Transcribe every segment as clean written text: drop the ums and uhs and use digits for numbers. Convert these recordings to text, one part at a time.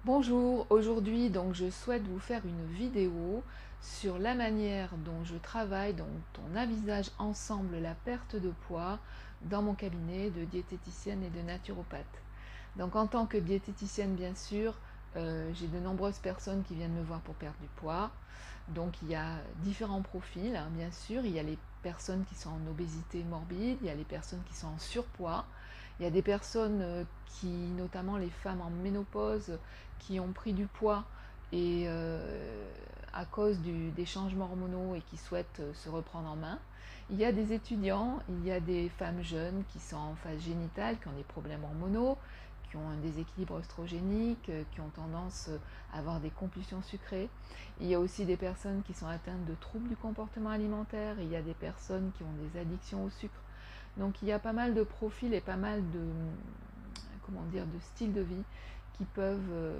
Bonjour, aujourd'hui donc je souhaite vous faire une vidéo sur la manière dont je travaille, dont on envisage ensemble la perte de poids dans mon cabinet de diététicienne et de naturopathe. Donc en tant que diététicienne bien sûr, j'ai de nombreuses personnes qui viennent me voir pour perdre du poids. Donc il y a différents profils, hein, bien sûr. Il y a les personnes qui sont en obésité morbide, il y a les personnes qui sont en surpoids, il y a des personnes qui, notamment les femmes en ménopause, qui ont pris du poids et à cause des changements hormonaux et qui souhaitent se reprendre en main. Il y a des étudiants, il y a des femmes jeunes qui sont en phase génitale, qui ont des problèmes hormonaux, qui ont un déséquilibre œstrogénique, qui ont tendance à avoir des compulsions sucrées. Il y a aussi des personnes qui sont atteintes de troubles du comportement alimentaire, il y a des personnes qui ont des addictions au sucre. Donc il y a pas mal de profils et pas mal de, comment dire, de styles de vie qui peuvent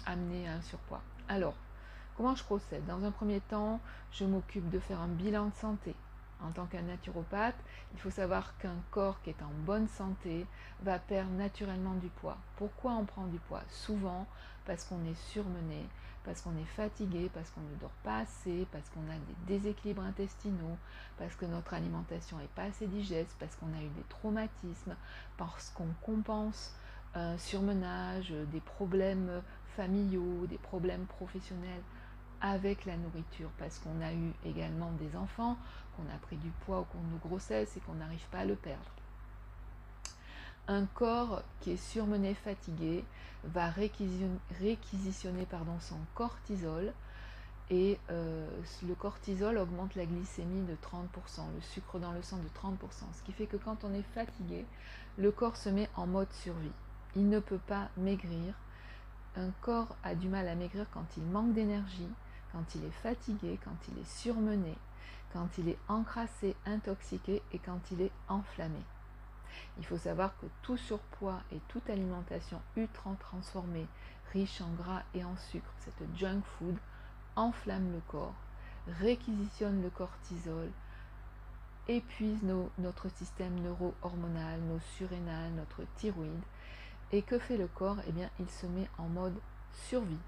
amener à un surpoids. Alors, comment je procède? Dans un premier temps, je m'occupe de faire un bilan de santé. En tant qu'un naturopathe, il faut savoir qu'un corps qui est en bonne santé va perdre naturellement du poids. Pourquoi on prend du poids? Souvent parce qu'on est surmené, parce qu'on est fatigué, parce qu'on ne dort pas assez, parce qu'on a des déséquilibres intestinaux, parce que notre alimentation n'est pas assez digeste, parce qu'on a eu des traumatismes, parce qu'on compense un surmenage, des problèmes familiaux, des problèmes professionnels avec la nourriture, parce qu'on a eu également des enfants, qu'on a pris du poids au cours de nos grossesses et qu'on n'arrive pas à le perdre. Un corps qui est surmené, fatigué, va réquisitionner son cortisol, et le cortisol augmente la glycémie de 30%, le sucre dans le sang de 30%, ce qui fait que quand on est fatigué, le corps se met en mode survie. Il ne peut pas maigrir. Un corps a du mal à maigrir quand il manque d'énergie, quand il est fatigué, quand il est surmené, quand il est encrassé, intoxiqué et quand il est enflammé. Il faut savoir que tout surpoids et toute alimentation ultra transformée, riche en gras et en sucre, cette junk food, enflamme le corps, réquisitionne le cortisol, épuise notre système neuro-hormonal, nos surrénales, notre thyroïde. Et que fait le corps? Eh bien, il se met en mode survie.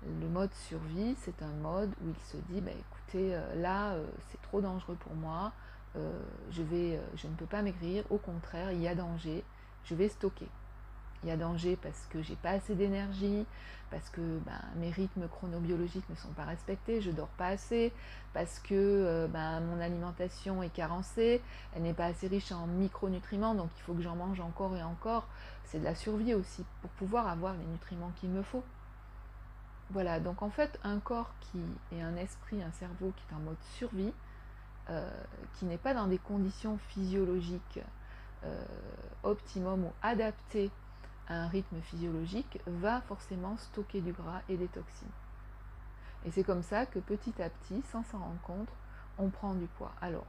Le mode survie, c'est un mode où il se dit, écoutez, là, c'est trop dangereux pour moi, je ne peux pas maigrir, au contraire, il y a danger, je vais stocker. Il y a danger parce que j'ai pas assez d'énergie, parce que mes rythmes chronobiologiques ne sont pas respectés, je dors pas assez, parce que mon alimentation est carencée, elle n'est pas assez riche en micronutriments, donc il faut que j'en mange encore et encore. C'est de la survie aussi, pour pouvoir avoir les nutriments qu'il me faut. Voilà, donc en fait, un corps et un esprit, un cerveau qui est en mode survie, qui n'est pas dans des conditions physiologiques optimum ou adaptées à un rythme physiologique, va forcément stocker du gras et des toxines. Et c'est comme ça que petit à petit, sans s'en rendre compte, on prend du poids. Alors,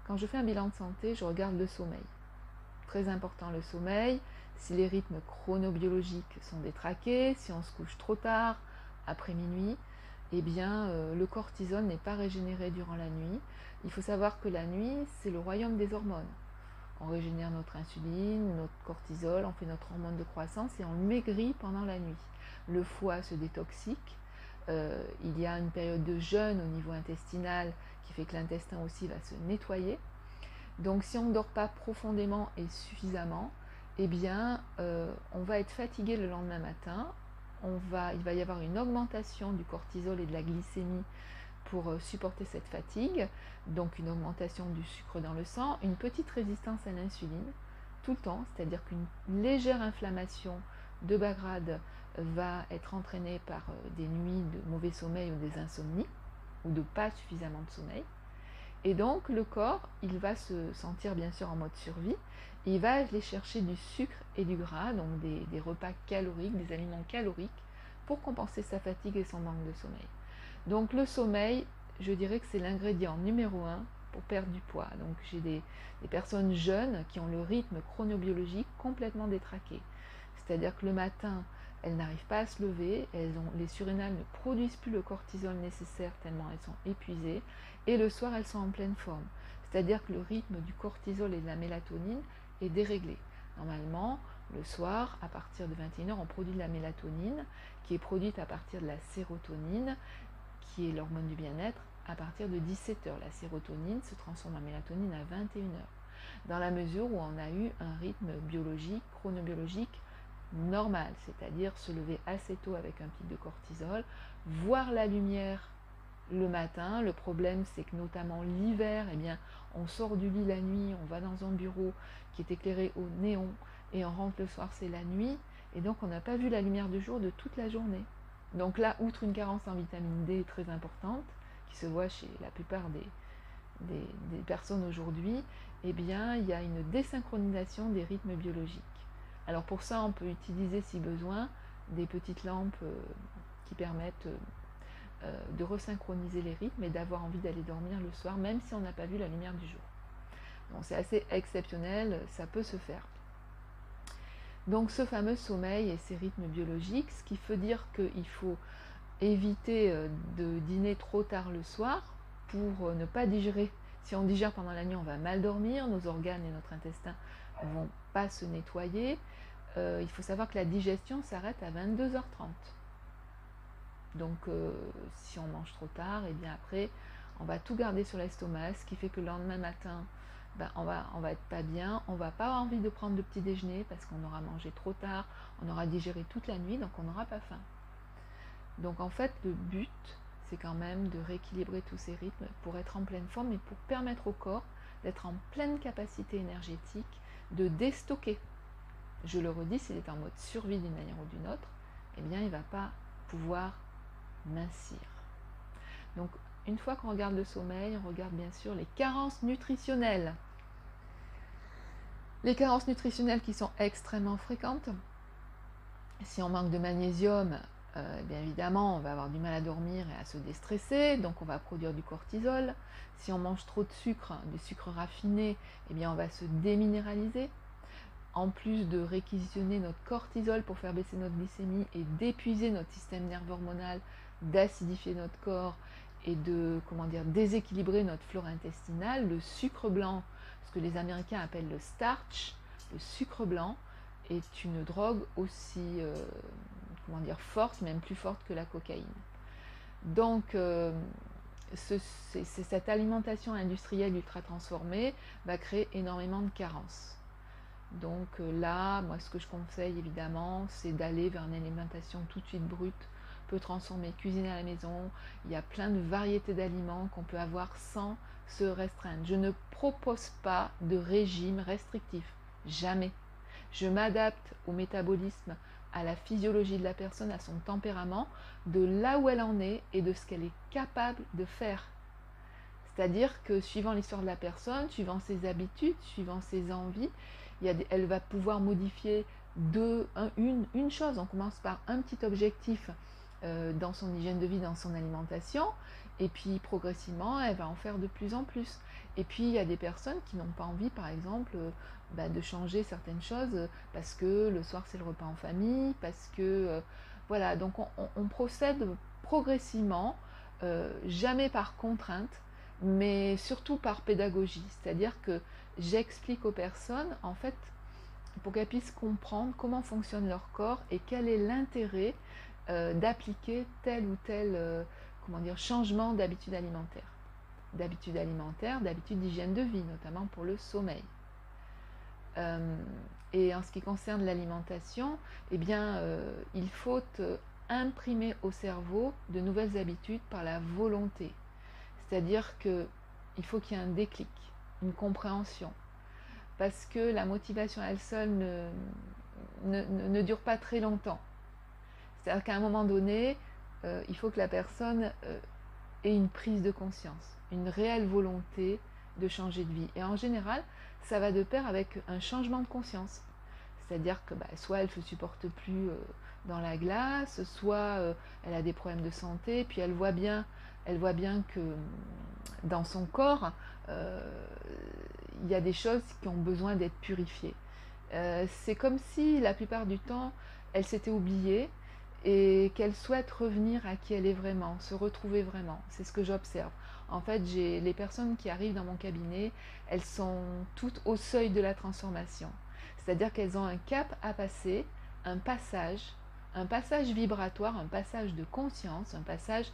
quand je fais un bilan de santé, je regarde le sommeil. Très important le sommeil. Si les rythmes chronobiologiques sont détraqués, si on se couche trop tard, après minuit, eh bien le cortisol n'est pas régénéré durant la nuit. Il faut savoir que la nuit, c'est le royaume des hormones. On régénère notre insuline, notre cortisol, on fait notre hormone de croissance et on maigrit pendant la nuit. Le foie se détoxique, il y a une période de jeûne au niveau intestinal qui fait que l'intestin aussi va se nettoyer. Donc si on ne dort pas profondément et suffisamment, eh bien on va être fatigué le lendemain matin, il va y avoir une augmentation du cortisol et de la glycémie pour supporter cette fatigue, donc une augmentation du sucre dans le sang, une petite résistance à l'insuline tout le temps, c'est-à-dire qu'une légère inflammation de bas grade va être entraînée par des nuits de mauvais sommeil ou des insomnies, ou de pas suffisamment de sommeil. Et donc le corps, il va se sentir bien sûr en mode survie, et il va aller chercher du sucre et du gras, donc des repas caloriques, des aliments caloriques, pour compenser sa fatigue et son manque de sommeil. Donc le sommeil, je dirais que c'est l'ingrédient numéro 1 pour perdre du poids. Donc j'ai des personnes jeunes qui ont le rythme chronobiologique complètement détraqué. C'est-à-dire que le matin, elles n'arrivent pas à se lever, les surrénales ne produisent plus le cortisol nécessaire tellement elles sont épuisées, et le soir elles sont en pleine forme. C'est-à-dire que le rythme du cortisol et de la mélatonine est déréglé. Normalement, Le soir, à partir de 21h, on produit de la mélatonine, qui est produite à partir de la sérotonine, qui est l'hormone du bien-être, à partir de 17h. La sérotonine se transforme en mélatonine à 21h, dans la mesure où on a eu un rythme biologique, chronobiologique normal, c'est-à-dire se lever assez tôt avec un pic de cortisol, voir la lumière le matin. Le problème, c'est que notamment l'hiver, eh bien, on sort du lit la nuit, on va dans un bureau qui est éclairé au néon, et on rentre le soir, c'est la nuit, et donc on n'a pas vu la lumière du jour de toute la journée. Donc là, outre une carence en vitamine D très importante, qui se voit chez la plupart des personnes aujourd'hui, eh bien, il y a une désynchronisation des rythmes biologiques. Alors pour ça, on peut utiliser, si besoin, des petites lampes qui permettent de resynchroniser les rythmes et d'avoir envie d'aller dormir le soir, même si on n'a pas vu la lumière du jour. Donc c'est assez exceptionnel, ça peut se faire. Donc ce fameux sommeil et ces rythmes biologiques, ce qui veut dire qu'il faut éviter de dîner trop tard le soir pour ne pas digérer. Si on digère pendant la nuit, on va mal dormir, nos organes et notre intestin ne vont pas se nettoyer. Il faut savoir que la digestion s'arrête à 22h30. Donc si on mange trop tard, et bien après, on va tout garder sur l'estomac, ce qui fait que le lendemain matin, on va être pas bien, on va pas avoir envie de prendre le petit déjeuner parce qu'on aura mangé trop tard, on aura digéré toute la nuit, donc on n'aura pas faim. Donc en fait, le but, c'est quand même de rééquilibrer tous ces rythmes pour être en pleine forme et pour permettre au corps d'être en pleine capacité énergétique, de déstocker. Je le redis, s'il est en mode survie d'une manière ou d'une autre, eh bien il ne va pas pouvoir mincir. Donc une fois qu'on regarde le sommeil, on regarde bien sûr les carences nutritionnelles. Les carences nutritionnelles qui sont extrêmement fréquentes. Si on manque de magnésium, bien évidemment, on va avoir du mal à dormir et à se déstresser, donc on va produire du cortisol. Si on mange trop de sucre, du sucre raffiné, eh bien on va se déminéraliser. En plus de réquisitionner notre cortisol pour faire baisser notre glycémie et d'épuiser notre système nerveux hormonal, d'acidifier notre corps et de déséquilibrer notre flore intestinale, le sucre blanc, ce que les Américains appellent le starch, le sucre blanc, est une drogue aussi forte, même plus forte que la cocaïne. Donc cette alimentation industrielle ultra transformée va créer énormément de carences. Donc là, moi ce que je conseille évidemment, c'est d'aller vers une alimentation tout de suite brute, peu transformée, cuisinée à la maison. Il y a plein de variétés d'aliments qu'on peut avoir sans se restreindre. Je ne propose pas de régime restrictif, jamais. Je m'adapte au métabolisme, à la physiologie de la personne, à son tempérament, de là où elle en est et de ce qu'elle est capable de faire. C'est-à-dire que suivant l'histoire de la personne, suivant ses habitudes, suivant ses envies, elle va pouvoir modifier une chose. On commence par un petit objectif dans son hygiène de vie, dans son alimentation, et puis progressivement, elle va en faire de plus en plus. Et puis, il y a des personnes qui n'ont pas envie, par exemple, de changer certaines choses parce que le soir, c'est le repas en famille, parce que... voilà, donc on procède progressivement, jamais par contrainte, mais surtout par pédagogie. C'est-à-dire que j'explique aux personnes, en fait, pour qu'elles puissent comprendre comment fonctionne leur corps et quel est l'intérêt d'appliquer tel ou tel changement d'habitude alimentaire. D'habitude d'hygiène de vie, notamment pour le sommeil. Et en ce qui concerne l'alimentation, eh bien, il faut imprimer au cerveau de nouvelles habitudes par la volonté. C'est-à-dire qu'il faut qu'il y ait un déclic, une compréhension. Parce que la motivation à elle seule ne dure pas très longtemps. C'est-à-dire qu'à un moment donné, il faut que la personne ait une prise de conscience, une réelle volonté de changer de vie. Et en général, ça va de pair avec un changement de conscience. C'est-à-dire que soit elle ne se supporte plus dans la glace, soit elle a des problèmes de santé, puis elle voit bien que dans son corps, il y a des choses qui ont besoin d'être purifiées. C'est comme si la plupart du temps, elle s'était oubliée et qu'elle souhaite revenir à qui elle est vraiment, se retrouver vraiment. C'est ce que j'observe. En fait, les personnes qui arrivent dans mon cabinet, elles sont toutes au seuil de la transformation. C'est-à-dire qu'elles ont un cap à passer, un passage vibratoire, un passage de conscience, un passage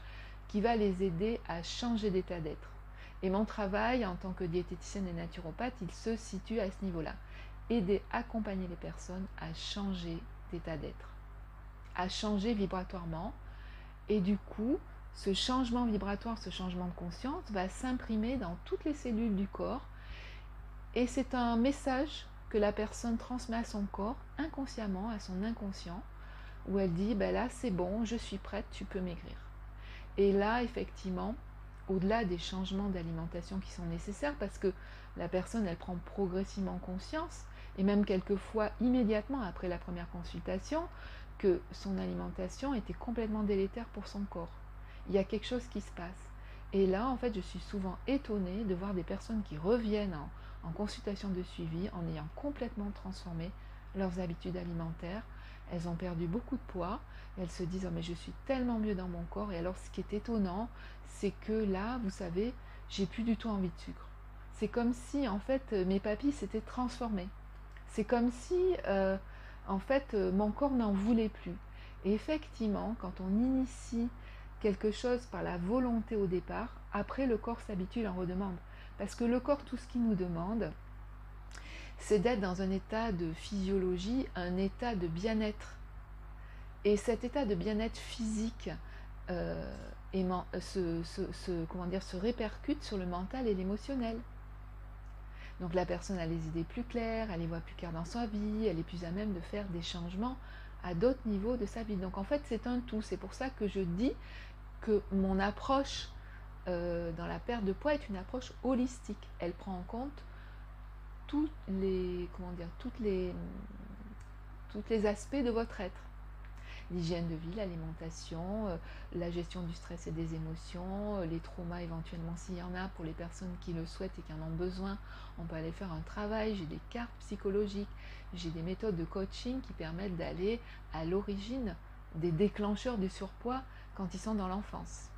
qui va les aider à changer d'état d'être. Et mon travail en tant que diététicienne et naturopathe, il se situe à ce niveau-là. Aider, accompagner les personnes à changer d'état d'être, à changer vibratoirement. Et du coup, ce changement vibratoire, ce changement de conscience va s'imprimer dans toutes les cellules du corps. Et c'est un message que la personne transmet à son corps, inconsciemment, à son inconscient, où elle dit, ben là c'est bon, je suis prête, tu peux maigrir. Et là, effectivement, au-delà des changements d'alimentation qui sont nécessaires, parce que la personne, elle prend progressivement conscience, et même quelquefois immédiatement après la première consultation, que son alimentation était complètement délétère pour son corps. Il y a quelque chose qui se passe. Et là, en fait, je suis souvent étonnée de voir des personnes qui reviennent en consultation de suivi en ayant complètement transformé leurs habitudes alimentaires. Elles ont perdu beaucoup de poids, et elles se disent oh, mais je suis tellement mieux dans mon corps. Et alors ce qui est étonnant, c'est que là, vous savez, j'ai plus du tout envie de sucre. C'est comme si en fait mes papilles s'étaient transformées. C'est comme si en fait mon corps n'en voulait plus. Et effectivement, quand on initie quelque chose par la volonté au départ, après le corps s'habitue, il en redemande. Parce que le corps, tout ce qu'il nous demande, c'est d'être dans un état de physiologie, un état de bien-être. Et cet état de bien-être physique se répercute sur le mental et l'émotionnel. Donc la personne a les idées plus claires, elle les voit plus claires dans sa vie, elle est plus à même de faire des changements à d'autres niveaux de sa vie. Donc en fait c'est un tout, c'est pour ça que je dis que mon approche dans la perte de poids est une approche holistique. Elle prend en compte tous les aspects de votre être. L'hygiène de vie, l'alimentation, la gestion du stress et des émotions, les traumas éventuellement s'il y en a pour les personnes qui le souhaitent et qui en ont besoin. On peut aller faire un travail, j'ai des cartes psychologiques, j'ai des méthodes de coaching qui permettent d'aller à l'origine des déclencheurs du surpoids quand ils sont dans l'enfance.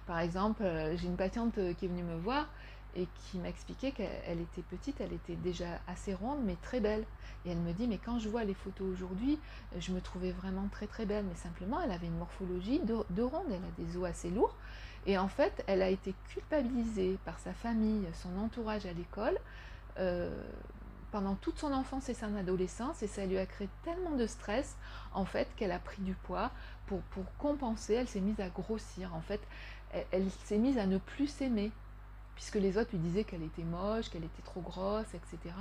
Par exemple, j'ai une patiente qui est venue me voir et qui m'expliquait qu'elle était petite, elle était déjà assez ronde mais très belle. Et elle me dit mais quand je vois les photos aujourd'hui, je me trouvais vraiment très très belle, mais simplement elle avait une morphologie de ronde, elle a des os assez lourds. Et en fait, elle a été culpabilisée par sa famille, son entourage à l'école, pendant toute son enfance et son adolescence, et ça lui a créé tellement de stress en fait qu'elle a pris du poids pour compenser. Elle s'est mise à grossir, en fait elle s'est mise à ne plus s'aimer puisque les autres lui disaient qu'elle était moche, qu'elle était trop grosse, etc.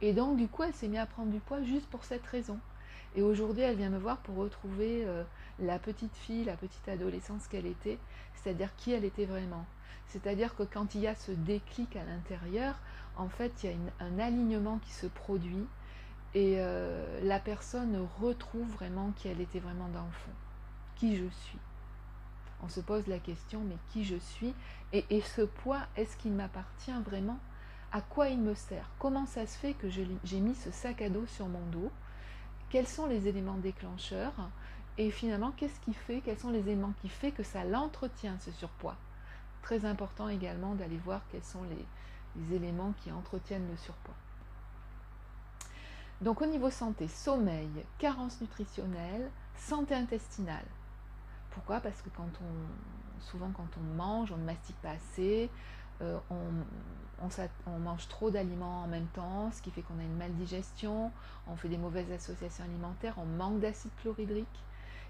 Et donc du coup elle s'est mise à prendre du poids juste pour cette raison. Et aujourd'hui elle vient me voir pour retrouver la petite fille, la petite adolescence qu'elle était, c'est-à-dire qui elle était vraiment. C'est-à-dire que quand il y a ce déclic à l'intérieur, en fait, il y a un alignement qui se produit et la personne retrouve vraiment qui elle était vraiment dans le fond. Qui je suis. On se pose la question, mais qui je suis et ce poids, est-ce qu'il m'appartient vraiment? À quoi il me sert? Comment ça se fait que j'ai mis ce sac à dos sur mon dos? Quels sont les éléments déclencheurs? Et finalement, qu'est-ce qui fait? Quels sont les éléments qui font que ça l'entretient, ce surpoids? Très important également d'aller voir quels sont les éléments qui entretiennent le surpoids. Donc au niveau santé, sommeil, carence nutritionnelle, santé intestinale. Pourquoi? Parce que souvent quand on mange, on ne mastique pas assez, on mange trop d'aliments en même temps, ce qui fait qu'on a une maldigestion, on fait des mauvaises associations alimentaires, on manque d'acide chlorhydrique.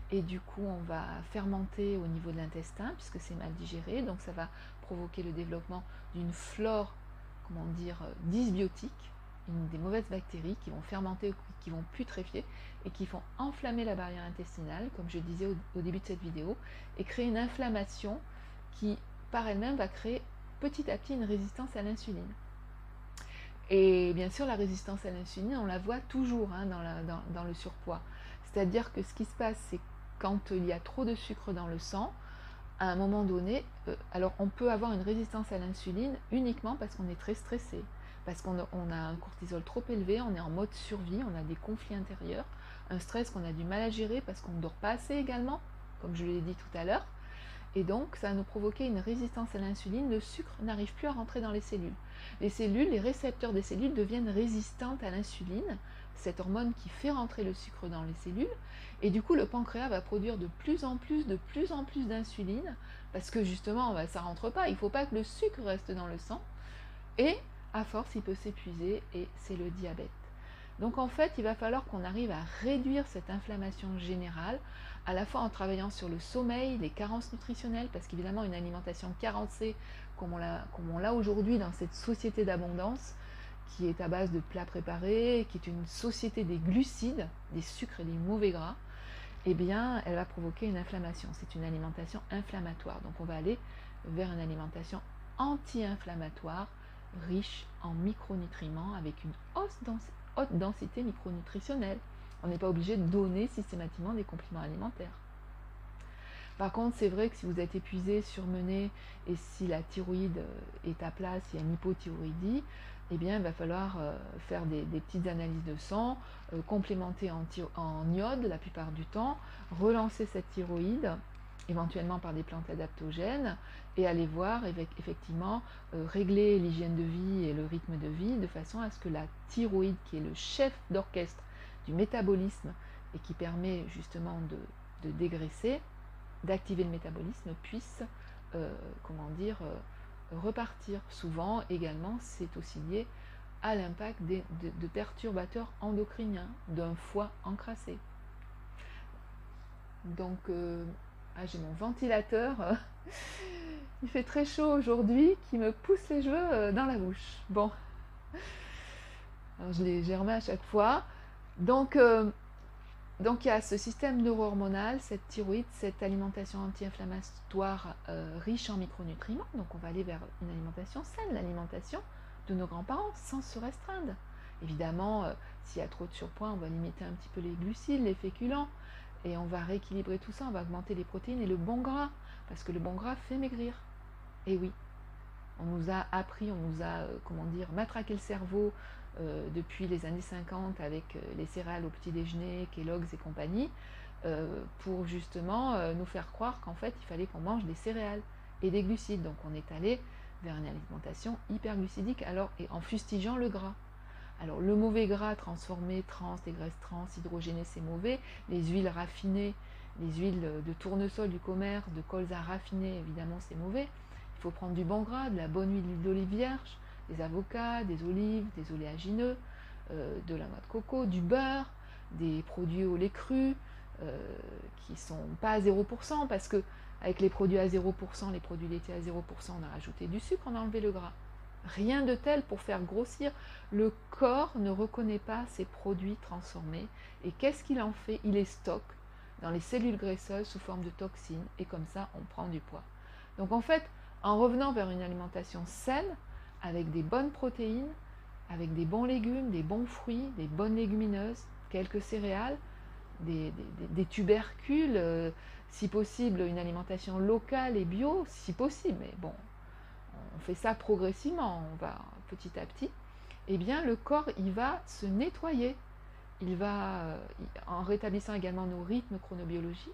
Et du coup on va fermenter au niveau de l'intestin puisque c'est mal digéré, donc ça va provoquer le développement d'une flore, dysbiotique, des mauvaises bactéries qui vont fermenter, qui vont putréfier et qui vont enflammer la barrière intestinale, comme je disais au début de cette vidéo, et créer une inflammation qui par elle-même va créer petit à petit une résistance à l'insuline. Et bien sûr la résistance à l'insuline, on la voit toujours dans le surpoids. C'est-à-dire que ce qui se passe, c'est quand il y a trop de sucre dans le sang, à un moment donné, alors on peut avoir une résistance à l'insuline uniquement parce qu'on est très stressé, parce qu'on a un cortisol trop élevé, on est en mode survie, on a des conflits intérieurs, un stress qu'on a du mal à gérer parce qu'on ne dort pas assez également, comme je l'ai dit tout à l'heure. et donc ça va nous provoquer une résistance à l'insuline. Le sucre n'arrive plus à rentrer dans les cellules. Les récepteurs des cellules deviennent résistantes à l'insuline, cette hormone qui fait rentrer le sucre dans les cellules, et du coup le pancréas va produire de plus en plus d'insuline, parce que justement ça rentre pas, il ne faut pas que le sucre reste dans le sang, et à force il peut s'épuiser, et c'est le diabète. Donc en fait, il va falloir qu'on arrive à réduire cette inflammation générale, à la fois en travaillant sur le sommeil, les carences nutritionnelles, parce qu'évidemment une alimentation carencée, comme on l'a aujourd'hui dans cette société d'abondance, qui est à base de plats préparés, qui est une société des glucides, des sucres et des mauvais gras, eh bien, elle va provoquer une inflammation. C'est une alimentation inflammatoire. Donc on va aller vers une alimentation anti-inflammatoire, riche en micronutriments, avec une haute densité micronutritionnelle. On n'est pas obligé de donner systématiquement des compléments alimentaires. Par contre, c'est vrai que si vous êtes épuisé, surmené, et si la thyroïde est à plat, s'il y a une hypothyroïdie, eh bien, il va falloir faire des petites analyses de sang, complémenter en iode la plupart du temps, relancer cette thyroïde, éventuellement par des plantes adaptogènes, et aller voir effectivement régler l'hygiène de vie et le rythme de vie de façon à ce que la thyroïde, qui est le chef d'orchestre du métabolisme et qui permet justement de dégraisser, d'activer le métabolisme, puisse repartir. Souvent également, c'est aussi lié à l'impact de perturbateurs endocriniens, d'un foie encrassé. Donc j'ai mon ventilateur, il fait très chaud aujourd'hui, qui me pousse les cheveux dans la bouche. Bon, alors je les remets à chaque fois. Donc il y a ce système neuro-hormonal, cette thyroïde, cette alimentation anti-inflammatoire riche en micronutriments. Donc on va aller vers une alimentation saine, l'alimentation de nos grands-parents, sans se restreindre. Évidemment, s'il y a trop de surpoids, on va limiter un petit peu les glucides, les féculents, et on va rééquilibrer tout ça, on va augmenter les protéines et le bon gras, parce que le bon gras fait maigrir. Et oui, on nous a appris, on nous a, matraqué le cerveau depuis les années 50 avec les céréales au petit déjeuner, Kellogg's et compagnie, pour justement nous faire croire qu'en fait il fallait qu'on mange des céréales et des glucides. Donc on est allé vers une alimentation hyperglucidique, et en fustigeant le gras. Alors le mauvais gras transformé, les graisses trans, hydrogénées, c'est mauvais. Les huiles raffinées, les huiles de tournesol du commerce, de colza raffiné, évidemment c'est mauvais. Il faut prendre du bon gras, de la bonne huile d'olive vierge, des avocats, des olives, des oléagineux, de la noix de coco, du beurre, des produits au lait cru, qui ne sont pas à 0%, parce que avec les produits à 0%, les produits laitiers à 0%, on a rajouté du sucre, on a enlevé le gras. Rien de tel pour faire grossir. Le corps ne reconnaît pas ces produits transformés. Et qu'est-ce qu'il en fait? Il les stocke dans les cellules graisseuses sous forme de toxines. Et comme ça, on prend du poids. Donc en fait, en revenant vers une alimentation saine, avec des bonnes protéines, avec des bons légumes, des bons fruits, des bonnes légumineuses, quelques céréales, des tubercules, si possible une alimentation locale et bio, si possible, mais bon, on fait ça progressivement, on va petit à petit, eh bien le corps il va se nettoyer, il va, en rétablissant également nos rythmes chronobiologiques,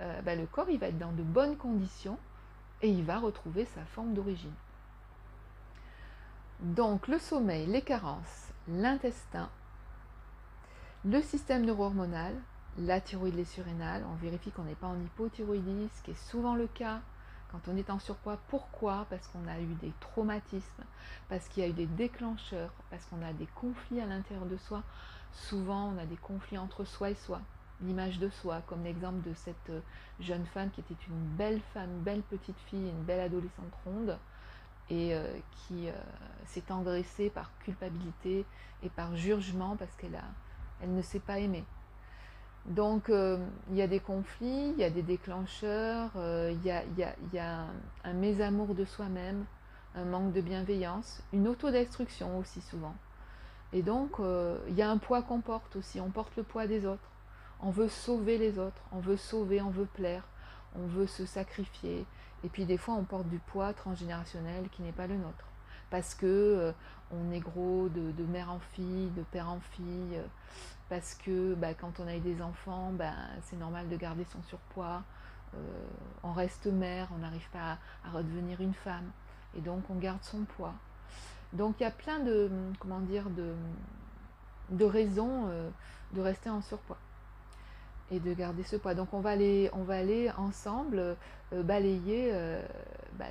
le corps il va être dans de bonnes conditions et il va retrouver sa forme d'origine. Donc le sommeil, les carences, l'intestin, le système neuro-hormonal, la thyroïde, les surrénales, on vérifie qu'on n'est pas en hypothyroïdie, ce qui est souvent le cas quand on est en surpoids. Pourquoi? Parce qu'on a eu des traumatismes, parce qu'il y a eu des déclencheurs, parce qu'on a des conflits à l'intérieur de soi. Souvent, on a des conflits entre soi et soi, l'image de soi, comme l'exemple de cette jeune femme qui était une belle femme, une belle petite fille, une belle adolescente ronde, et qui s'est engraissée par culpabilité et par jugement parce qu'elle ne s'est pas aimée. Donc il y a des conflits, il y a des déclencheurs, il y a un mésamour de soi-même, un manque de bienveillance, une autodestruction aussi souvent. Et donc il y a un poids qu'on porte aussi, on porte le poids des autres. On veut sauver les autres, on veut sauver, on veut plaire, on veut se sacrifier. Et puis des fois on porte du poids transgénérationnel qui n'est pas le nôtre. Parce que on est gros de mère en fille, de père en fille, parce que quand on a eu des enfants, c'est normal de garder son surpoids, on reste mère, on n'arrive pas à redevenir une femme, et donc on garde son poids. Donc il y a plein de, comment dire, de raisons de rester en surpoids et de garder ce poids. Donc on va aller ensemble balayer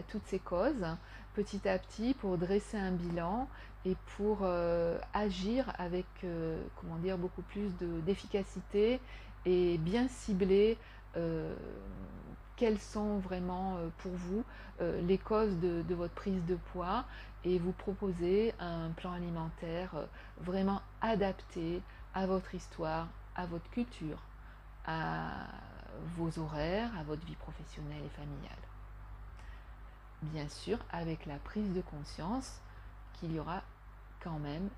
toutes ces causes petit à petit pour dresser un bilan et pour agir avec comment dire, beaucoup plus d'efficacité et bien cibler quelles sont vraiment pour vous les causes de votre prise de poids, et vous proposer un plan alimentaire vraiment adapté à votre histoire, à votre culture, à vos horaires, à votre vie professionnelle et familiale. Bien sûr, avec la prise de conscience qu'il y aura quand même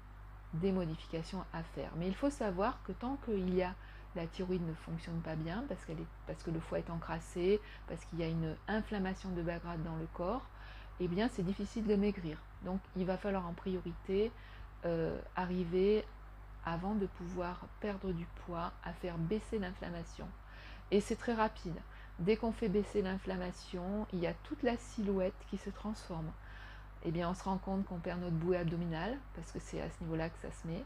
des modifications à faire. Mais il faut savoir que tant qu'il y a la thyroïde ne fonctionne pas bien, parce que le foie est encrassé, parce qu'il y a une inflammation de bas grade dans le corps, eh bien c'est difficile de maigrir. Donc il va falloir en priorité arriver, avant de pouvoir perdre du poids, à faire baisser l'inflammation. Et c'est très rapide. Dès qu'on fait baisser l'inflammation, il y a toute la silhouette qui se transforme. Eh bien, on se rend compte qu'on perd notre bouée abdominale, parce que c'est à ce niveau-là que ça se met.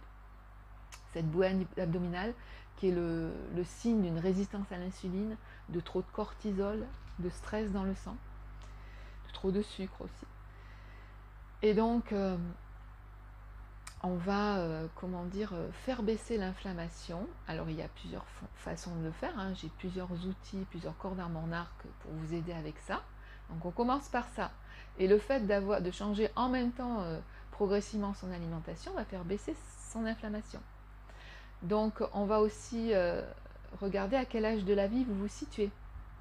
Cette bouée abdominale qui est le signe d'une résistance à l'insuline, de trop de cortisol, de stress dans le sang, de trop de sucre aussi. Et donc, on va, faire baisser l'inflammation. Alors, il y a plusieurs façons de le faire, hein. J'ai plusieurs outils, plusieurs cordes à mon arc pour vous aider avec ça. Donc, on commence par ça. Et le fait de changer en même temps progressivement son alimentation va faire baisser son inflammation. Donc, on va aussi regarder à quel âge de la vie vous vous situez.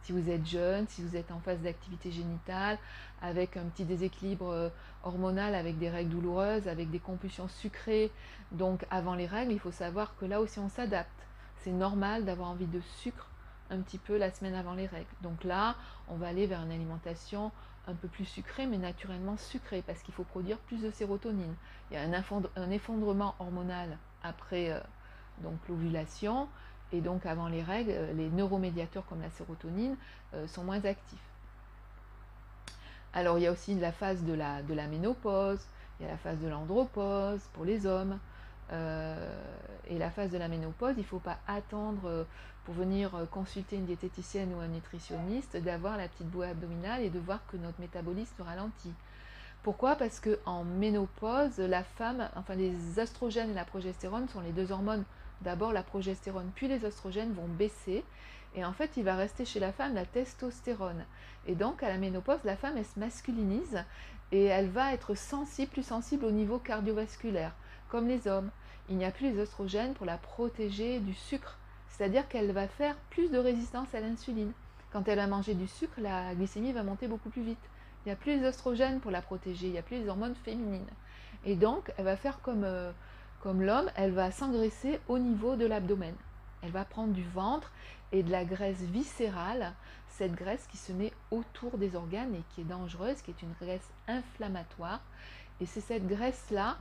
Si vous êtes jeune, si vous êtes en phase d'activité génitale, avec un petit déséquilibre hormonal, avec des règles douloureuses, avec des compulsions sucrées, donc avant les règles, il faut savoir que là aussi on s'adapte. C'est normal d'avoir envie de sucre un petit peu la semaine avant les règles. Donc là, on va aller vers une alimentation un peu plus sucrée, mais naturellement sucrée, parce qu'il faut produire plus de sérotonine. Il y a un effondrement hormonal après donc l'ovulation, et donc avant les règles, les neuromédiateurs comme la sérotonine sont moins actifs. Alors il y a aussi la phase de la ménopause, il y a la phase de l'andropause pour les hommes. Et la phase de la ménopause, il ne faut pas attendre pour venir consulter une diététicienne ou un nutritionniste d'avoir la petite bouée abdominale et de voir que notre métabolisme ralentit. Pourquoi? Parce qu'en ménopause, la femme, enfin les oestrogènes et la progestérone sont les deux hormones. D'abord la progestérone, puis les oestrogènes vont baisser. Et en fait, il va rester chez la femme la testostérone. Et donc, à la ménopause, la femme, elle se masculinise et elle va être plus sensible au niveau cardiovasculaire, comme les hommes. Il n'y a plus les oestrogènes pour la protéger du sucre. C'est-à-dire qu'elle va faire plus de résistance à l'insuline. Quand elle va manger du sucre, la glycémie va monter beaucoup plus vite. Il n'y a plus les oestrogènes pour la protéger, il n'y a plus les hormones féminines. Et donc, elle va faire comme l'homme, elle va s'engraisser au niveau de l'abdomen. Elle va prendre du ventre et de la graisse viscérale, cette graisse qui se met autour des organes et qui est dangereuse, qui est une graisse inflammatoire. Et c'est cette graisse-là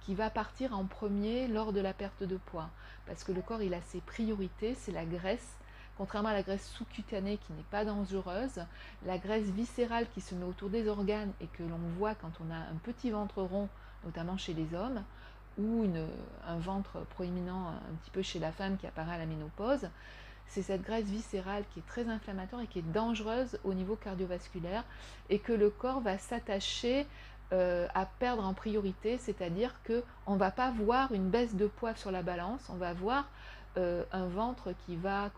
qui va partir en premier lors de la perte de poids. Parce que le corps, il a ses priorités, c'est la graisse. Contrairement à la graisse sous-cutanée qui n'est pas dangereuse, la graisse viscérale qui se met autour des organes et que l'on voit quand on a un petit ventre rond, notamment chez les hommes, ou un ventre proéminent un petit peu chez la femme qui apparaît à la ménopause, c'est cette graisse viscérale qui est très inflammatoire et qui est dangereuse au niveau cardiovasculaire et que le corps va s'attacher à perdre en priorité, c'est-à-dire qu'on ne va pas voir une baisse de poids sur la balance, on va voir un ventre qui va,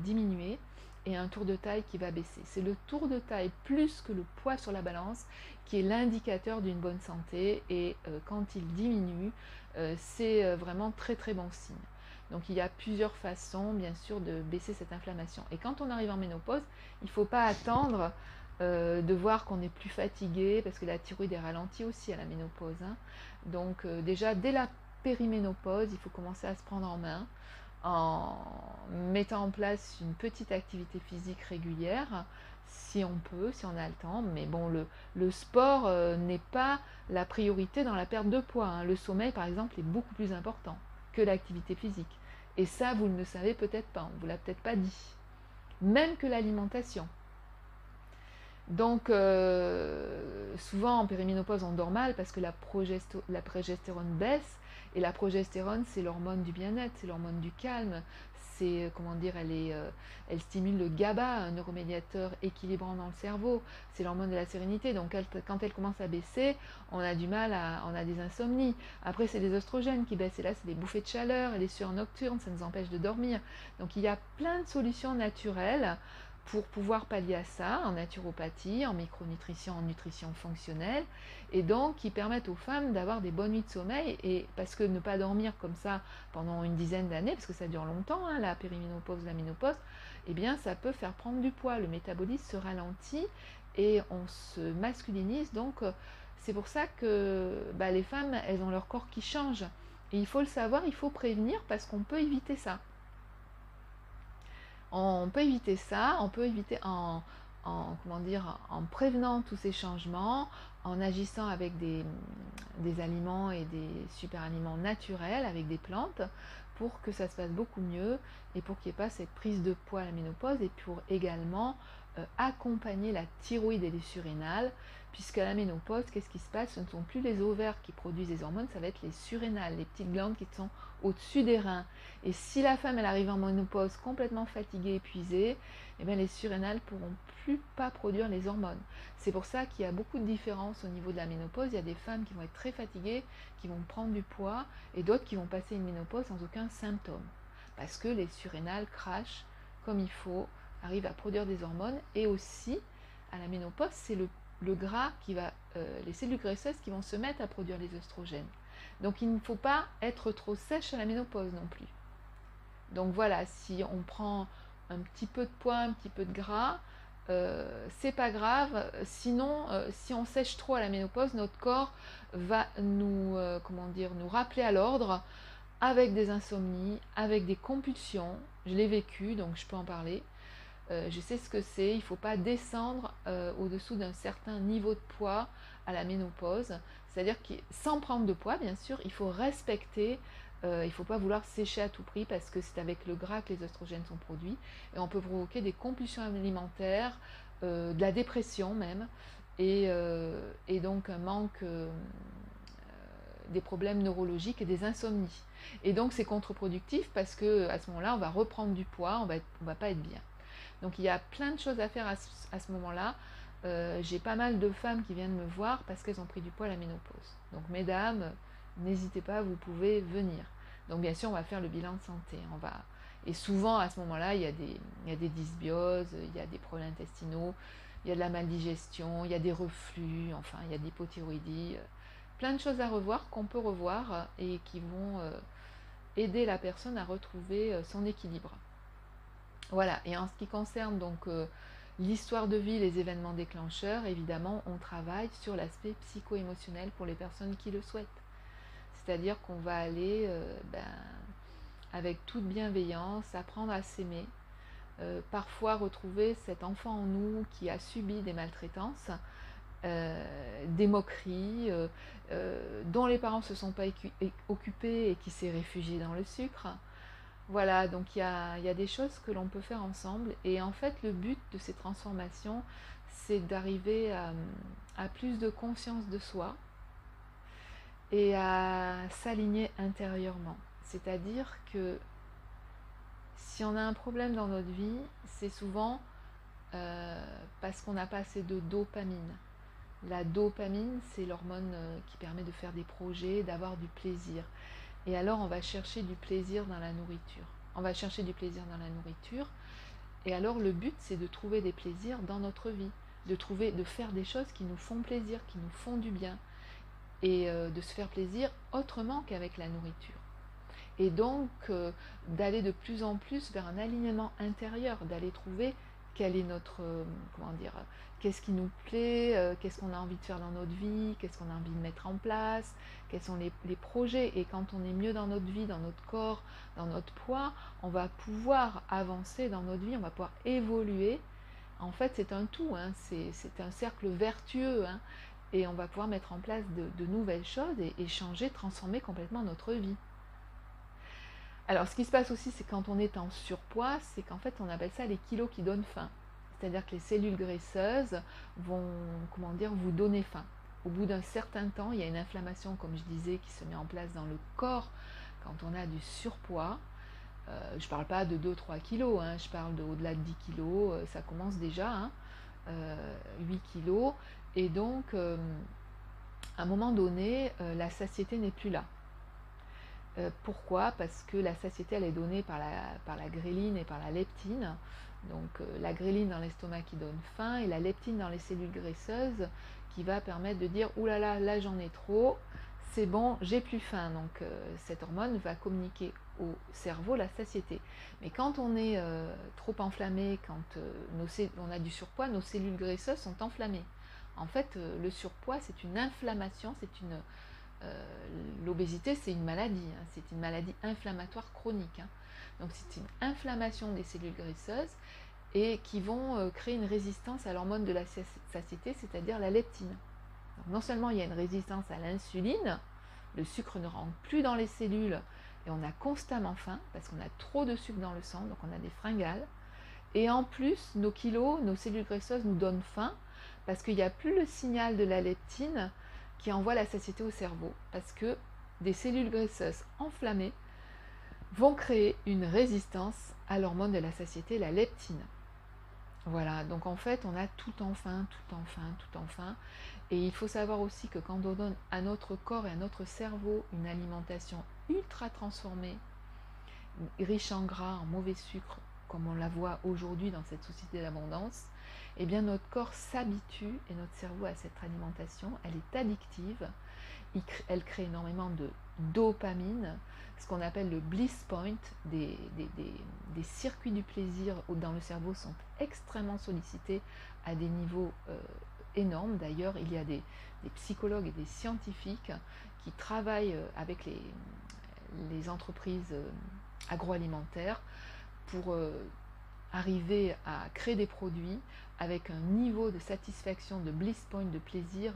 diminuer et un tour de taille qui va baisser. C'est le tour de taille plus que le poids sur la balance qui est l'indicateur d'une bonne santé, et quand il diminue, c'est vraiment très très bon signe. Donc il y a plusieurs façons bien sûr de baisser cette inflammation. Et quand on arrive en ménopause, il ne faut pas attendre de voir qu'on est plus fatigué, parce que la thyroïde est ralentie aussi à la ménopause, hein. Donc déjà dès la périménopause, il faut commencer à se prendre en main en mettant en place une petite activité physique régulière, si on peut, si on a le temps. Mais bon, le sport n'est pas la priorité dans la perte de poids, hein. Le sommeil, par exemple, est beaucoup plus important que l'activité physique. Et ça, vous ne le savez peut-être pas, on ne vous l'a peut-être pas dit. même que l'alimentation. Donc, souvent en périménopause, on dort mal parce que la progestérone baisse. Et la progestérone, c'est l'hormone du bien-être, c'est l'hormone du calme. C'est, comment dire, elle stimule le GABA, un neuromédiateur équilibrant dans le cerveau. C'est l'hormone de la sérénité. Donc, quand elle commence à baisser, on a du mal on a des insomnies. Après, c'est les oestrogènes qui baissent. Et là, c'est des bouffées de chaleur et les sueurs nocturnes, ça nous empêche de dormir. Donc, il y a plein de solutions naturelles pour pouvoir pallier à ça, en naturopathie, en micronutrition, en nutrition fonctionnelle, et donc qui permettent aux femmes d'avoir des bonnes nuits de sommeil, et parce que ne pas dormir comme ça pendant une dizaine d'années, parce que ça dure longtemps, hein, la périménopause, la ménopause, eh bien ça peut faire prendre du poids, le métabolisme se ralentit, et on se masculinise, donc c'est pour ça que les femmes, elles ont leur corps qui change, et il faut le savoir, il faut prévenir, parce qu'on peut éviter ça. On peut éviter ça, on peut éviter comment dire, en prévenant tous ces changements, en agissant avec des aliments et des super aliments naturels, avec des plantes, pour que ça se passe beaucoup mieux et pour qu'il n'y ait pas cette prise de poids à la ménopause, et pour également accompagner la thyroïde et les surrénales, puisqu'à la ménopause, qu'est-ce qui se passe? Ce ne sont plus les ovaires qui produisent les hormones, ça va être les surrénales, les petites glandes qui sont au-dessus des reins. Et si la femme elle arrive en ménopause complètement fatiguée, épuisée, eh bien les surrénales ne pourront plus pas produire les hormones. C'est pour ça qu'il y a beaucoup de différences au niveau de la ménopause. Il y a des femmes qui vont être très fatiguées, qui vont prendre du poids, et d'autres qui vont passer une ménopause sans aucun symptôme. Parce que les surrénales crachent comme il faut, arrivent à produire des hormones, et aussi, à la ménopause, c'est le gras qui va, les cellules graisseuses qui vont se mettre à produire les oestrogènes. Donc il ne faut pas être trop sèche à la ménopause non plus. Donc voilà, si on prend un petit peu de poids, un petit peu de gras, c'est pas grave. Sinon, si on sèche trop à la ménopause, notre corps va nous rappeler à l'ordre avec des insomnies, avec des compulsions. Je l'ai vécu, donc je peux en parler. Je sais ce que c'est. Il ne faut pas descendre au-dessous d'un certain niveau de poids à la ménopause. C'est-à-dire que sans prendre de poids, bien sûr, il faut respecter. Il ne faut pas vouloir sécher à tout prix, parce que c'est avec le gras que les oestrogènes sont produits. Et on peut provoquer des compulsions alimentaires, de la dépression même, et donc un manque, des problèmes neurologiques et des insomnies. Et donc c'est contre-productif, parce qu'à ce moment-là, on va reprendre du poids, on va pas être bien. Donc il y a plein de choses à faire à ce moment-là. J'ai pas mal de femmes qui viennent me voir parce qu'elles ont pris du poids à la ménopause. Donc mesdames, n'hésitez pas, vous pouvez venir. Donc bien sûr, on va faire le bilan de santé. Et souvent à ce moment-là, il y a des dysbioses, il y a des problèmes intestinaux, il y a de la maldigestion, il y a des reflux, enfin il y a de l'hypothyroïdie. Plein de choses à revoir, qu'on peut revoir, et qui vont aider la personne à retrouver son équilibre. Voilà, et en ce qui concerne donc l'histoire de vie, les événements déclencheurs, évidemment, on travaille sur l'aspect psycho-émotionnel pour les personnes qui le souhaitent. C'est-à-dire qu'on va aller avec toute bienveillance, apprendre à s'aimer, parfois retrouver cet enfant en nous qui a subi des maltraitances, des moqueries, dont les parents ne se sont pas occupés et qui s'est réfugié dans le sucre. Voilà, donc il y a des choses que l'on peut faire ensemble, et en fait le but de ces transformations, c'est d'arriver à plus de conscience de soi et à s'aligner intérieurement. C'est-à-dire que si on a un problème dans notre vie, c'est souvent parce qu'on n'a pas assez de dopamine. La dopamine, c'est l'hormone qui permet de faire des projets, d'avoir du plaisir. Et alors on va chercher du plaisir dans la nourriture. Et alors le but, c'est de trouver des plaisirs dans notre vie, de faire des choses qui nous font plaisir, qui nous font du bien, et de se faire plaisir autrement qu'avec la nourriture. Et donc d'aller de plus en plus vers un alignement intérieur, d'aller trouver quel est notre, qu'est-ce qui nous plaît, qu'est-ce qu'on a envie de faire dans notre vie, qu'est-ce qu'on a envie de mettre en place, quels sont les projets. Et quand on est mieux dans notre vie, dans notre corps, dans notre poids, on va pouvoir avancer dans notre vie, on va pouvoir évoluer. En fait, c'est un tout, hein, c'est un cercle vertueux, hein, et on va pouvoir mettre en place de nouvelles choses et changer, transformer complètement notre vie. Alors, ce qui se passe aussi, c'est quand on est en surpoids, c'est qu'en fait, on appelle ça les kilos qui donnent faim. C'est-à-dire que les cellules graisseuses vont, comment dire, vous donner faim. Au bout d'un certain temps, il y a une inflammation, comme je disais, qui se met en place dans le corps quand on a du surpoids. Je ne parle pas de 2-3 kilos, hein, je parle au-delà de 10 kilos, ça commence déjà, hein, 8 kilos. Et donc, à un moment donné, la satiété n'est plus là. Pourquoi? Parce que la satiété, elle est donnée par la gréline et par la leptine. Donc la gréline dans l'estomac qui donne faim et la leptine dans les cellules graisseuses qui va permettre de dire « Ouh là là, là j'en ai trop, c'est bon, j'ai plus faim ». Donc cette hormone va communiquer au cerveau la satiété. Mais quand on est trop enflammé, quand on a du surpoids, nos cellules graisseuses sont enflammées. En fait, le surpoids, c'est une inflammation, l'obésité, c'est une maladie, hein, c'est une maladie inflammatoire chronique. Hein. Donc c'est une inflammation des cellules graisseuses et qui vont créer une résistance à l'hormone de la satiété, c'est-à-dire la leptine. Donc non seulement il y a une résistance à l'insuline, le sucre ne rentre plus dans les cellules et on a constamment faim parce qu'on a trop de sucre dans le sang, donc on a des fringales. Et en plus, nos kilos, nos cellules graisseuses nous donnent faim parce qu'il n'y a plus le signal de la leptine qui envoie la satiété au cerveau, parce que des cellules graisseuses enflammées vont créer une résistance à l'hormone de la satiété, la leptine. Voilà, donc en fait, on a tout en faim, tout en faim, tout en faim. Et il faut savoir aussi que quand on donne à notre corps et à notre cerveau une alimentation ultra transformée, riche en gras, en mauvais sucre, comme on la voit aujourd'hui dans cette société d'abondance, eh bien notre corps s'habitue et notre cerveau à cette alimentation, elle est addictive, elle crée énormément de dopamine, ce qu'on appelle le bliss point, des circuits du plaisir dans le cerveau sont extrêmement sollicités à des niveaux énormes. D'ailleurs, il y a des psychologues et des scientifiques qui travaillent avec les entreprises agroalimentaires pour arriver à créer des produits avec un niveau de satisfaction, de bliss point, de plaisir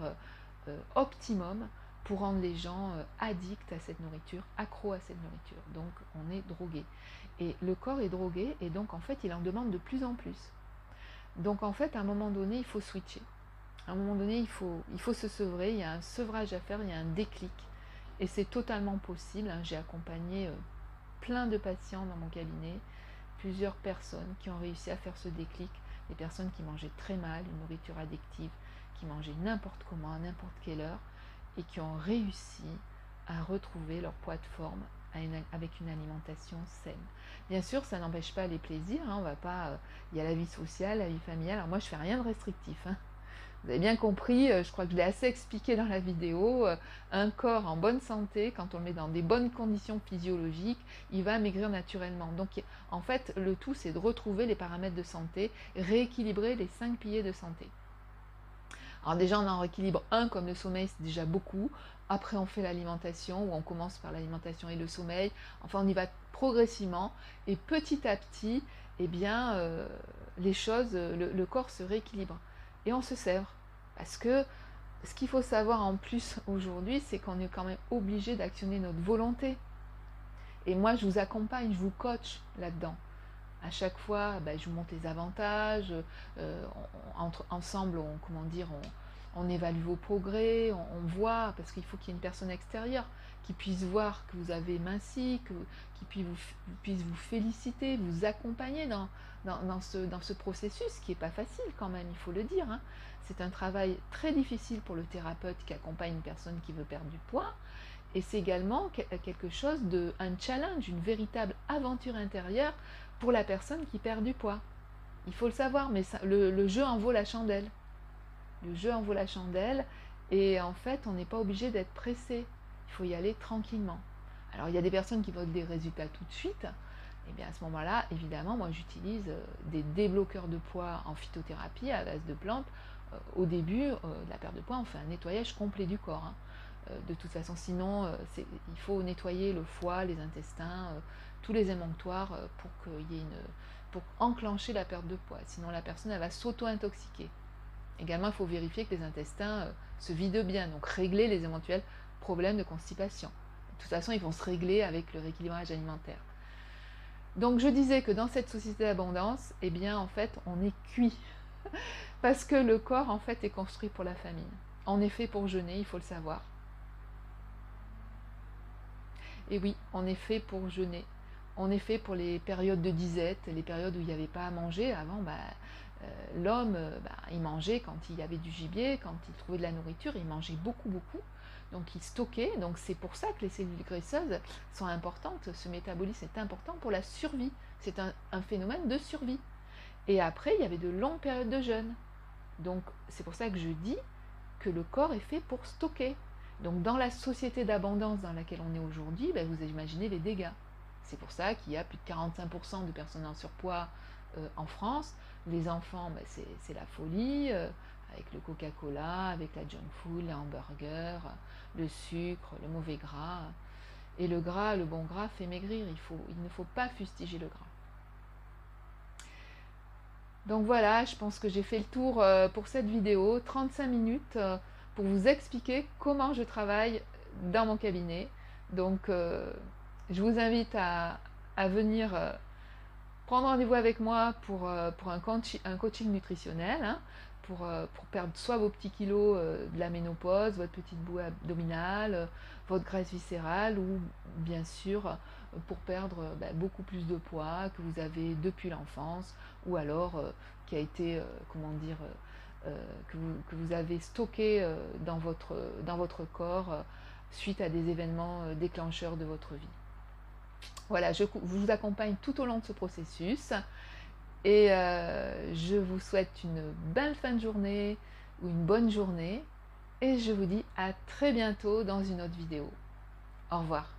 optimum pour rendre les gens addicts à cette nourriture, accros à cette nourriture. Donc on est drogué. Et le corps est drogué et donc en fait il en demande de plus en plus. Donc en fait à un moment donné il faut switcher. À un moment donné il faut se sevrer, il y a un sevrage à faire, il y a un déclic. Et c'est totalement possible. Hein. J'ai accompagné plein de patients dans mon cabinet, plusieurs personnes qui ont réussi à faire ce déclic, des personnes qui mangeaient très mal, une nourriture addictive, qui mangeaient n'importe comment, à n'importe quelle heure, et qui ont réussi à retrouver leur poids de forme avec une alimentation saine. Bien sûr, ça n'empêche pas les plaisirs, hein, on va pas, il y a la vie sociale, la vie familiale, alors moi je fais rien de restrictif, hein. Vous avez bien compris, je crois que je l'ai assez expliqué dans la vidéo, un corps en bonne santé, quand on le met dans des bonnes conditions physiologiques, il va maigrir naturellement. Donc en fait, le tout c'est de retrouver les paramètres de santé, rééquilibrer les 5 piliers de santé. Alors déjà on en rééquilibre un comme le sommeil, c'est déjà beaucoup. Après on fait l'alimentation, ou on commence par l'alimentation et le sommeil. Enfin on y va progressivement et petit à petit, eh bien, les choses, le corps se rééquilibre. Et on se sèvre. Parce que ce qu'il faut savoir en plus aujourd'hui, c'est qu'on est quand même obligé d'actionner notre volonté. Et moi, je vous accompagne, je vous coach là-dedans. À chaque fois, je vous montre les avantages. Ensemble, on évalue vos progrès, on voit, parce qu'il faut qu'il y ait une personne extérieure qui puisse voir que vous avez minci, qui puisse vous féliciter, vous accompagner dans ce processus qui n'est pas facile quand même, il faut le dire. Hein. C'est un travail très difficile pour le thérapeute qui accompagne une personne qui veut perdre du poids. Et c'est également quelque chose un challenge, une véritable aventure intérieure pour la personne qui perd du poids. Il faut le savoir, mais le jeu en vaut la chandelle. Le jeu en vaut la chandelle et en fait, on n'est pas obligé d'être pressé. Il faut y aller tranquillement. Alors, il y a des personnes qui veulent des résultats tout de suite. Et bien à ce moment-là, évidemment, moi j'utilise des débloqueurs de poids en phytothérapie à base de plantes. Au début de la perte de poids, on fait un nettoyage complet du corps. Hein. De toute façon, sinon, il faut nettoyer le foie, les intestins, tous les émonctoires pour enclencher la perte de poids. Sinon, la personne elle va s'auto-intoxiquer. Également, il faut vérifier que les intestins se vident bien, donc régler les éventuels problèmes de constipation. De toute façon, ils vont se régler avec le rééquilibrage alimentaire. Donc je disais que dans cette société d'abondance, eh bien en fait on est cuit. Parce que le corps en fait est construit pour la famine. On est fait pour jeûner, il faut le savoir. Et oui, on est fait pour jeûner. On est fait pour les périodes de disette, les périodes où il n'y avait pas à manger. Avant, l'homme, il mangeait quand il y avait du gibier, quand il trouvait de la nourriture, il mangeait beaucoup, beaucoup. Donc il stockait. Donc c'est pour ça que les cellules graisseuses sont importantes. Ce métabolisme est important pour la survie. C'est un phénomène de survie. Et après, il y avait de longues périodes de jeûne. Donc c'est pour ça que je dis que le corps est fait pour stocker. Donc dans la société d'abondance dans laquelle on est aujourd'hui, vous imaginez les dégâts. C'est pour ça qu'il y a plus de 45% de personnes en surpoids en France. Les enfants, c'est la folie, avec le Coca-Cola, avec la junk food, les hamburgers, le sucre, le mauvais gras. Et le gras, le bon gras fait maigrir, il ne faut pas fustiger le gras. Donc voilà, je pense que j'ai fait le tour pour cette vidéo, 35 minutes pour vous expliquer comment je travaille dans mon cabinet. Donc je vous invite à venir prendre rendez-vous avec moi pour un coaching nutritionnel, hein, pour perdre soit vos petits kilos de la ménopause, votre petite boue abdominale, votre graisse viscérale, ou bien sûr pour perdre beaucoup plus de poids que vous avez depuis l'enfance, ou alors qui a été, que vous avez stocké dans votre corps suite à des événements déclencheurs de votre vie. Voilà, je vous accompagne tout au long de ce processus et je vous souhaite une belle fin de journée ou une bonne journée et je vous dis à très bientôt dans une autre vidéo. Au revoir.